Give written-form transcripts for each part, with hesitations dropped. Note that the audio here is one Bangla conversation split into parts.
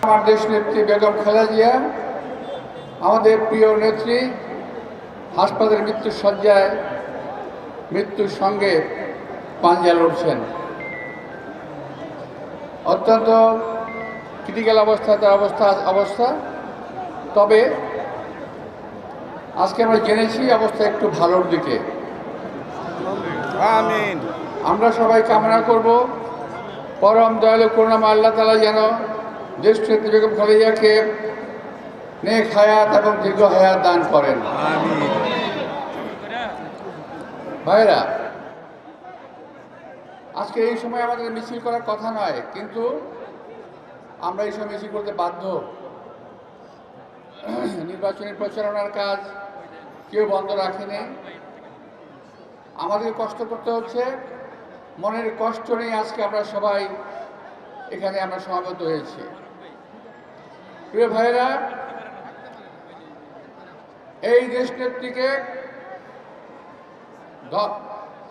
আমার দেশ নেত্রী বেগম খালেদা জিয়া, আমাদের প্রিয় নেত্রী, হাসপাতালের মৃত্যুর শয্যায় মৃত্যুর সঙ্গে পাঞ্জা লড়ছেন। অত্যন্ত ক্রিটিক্যাল অবস্থায় তার অবস্থা। তবে আজকে আমরা জেনেছি অবস্থা একটু ভালোর দিকে। আমিন। আমরা সবাই কামনা করব পরম দয়ালু করুণাময় আল্লাহ তাআলা যেন দেশ নেত্রী বেগম খালেদা জিয়াকে নেক হায়াত এবং দীর্ঘ হায়াত দান করেন। আমিন। ভাইরা, আজকে এই সময় আমাদের মিছিল করার কথা নয়, কিন্তু আমরা এই সময় মিছিল করতে বাধ্য। নির্বাচনী প্রচারণার কাজ কেউ বন্ধ রাখেনি। আমাদের কষ্ট করতে হচ্ছে, মনের কষ্ট নিয়ে আজকে আমরা সবাই এখানে আমরা সমাবেত হয়েছি। প্রিয় ভাইরা, এই দেশনেত্রীকে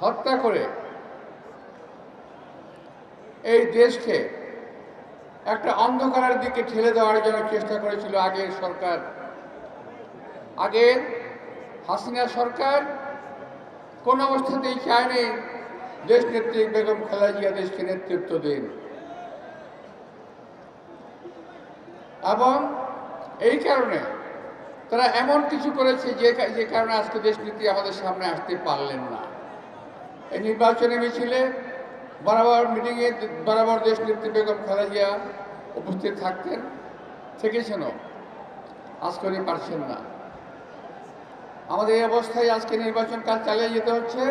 হত্যা করে এই দেশকে একটা অন্ধকারের দিকে ঠেলে দেওয়ার জন্য চেষ্টা করেছিল আগের সরকার। আগের হাসিনা সরকার কোন অবস্থাতেই চায়নি দেশ নেত্রী বেগম খালেদা জিয়া দেশকে নেতৃত্ব দিন, এবং এই কারণে তারা এমন কিছু করেছে যে কারণে আজকে দেশ নেত্রী আমাদের সামনে আসতে পারলেন না। এই নির্বাচনী মিছিলে বরাবর মিটিংয়ে বরাবর দেশ নেত্রী বেগম খালেদা জিয়া উপস্থিত থেকেছেনও, আজকে উনি পারছেন না। আমাদের এই অবস্থায় আজকে নির্বাচন কাজ চালিয়ে যেতে হচ্ছে।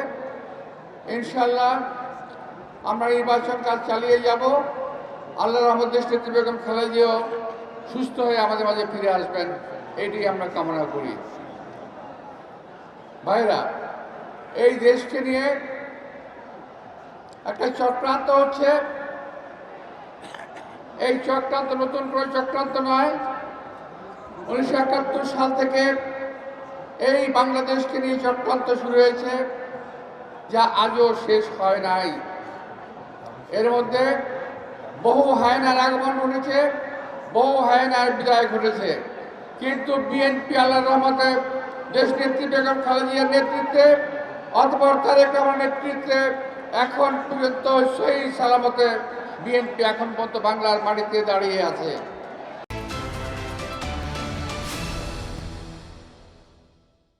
ইনশাআল্লাহ আমরা নির্বাচন কাজ চালিয়ে যাব। আল্লাহর রহমতে দেশ নেত্রী বেগম খালেদা জিয়াও সুস্থ হয়ে আমাদের মাঝে ফিরে আসবেন, এটি আমরা কামনা করি। ভাইরা, এই দেশকে নিয়ে একটা চক্রান্ত হচ্ছে। এই চক্রান্ত নতুন করে চক্রান্ত নয়। 1971 সাল থেকে এই বাংলাদেশকে নিয়ে চক্রান্ত শুরু হয়েছে, যা আজও শেষ হয় নাই। এর মধ্যে বহু হায়নার আগমন ঘটেছে, বহু হায়নার বিদায় ঘটেছে, কিন্তু বিএনপি আল্লাহর রহমতে দেশ নেত্রী বেগম খালেদা জিয়ার নেতৃত্বে অথবা তারেক রহমানের নেতৃত্বে এখন পর্যন্ত সহি সালামতে বিএনপি এখন পর্যন্ত বাংলার মাটিতে দাঁড়িয়ে আছে।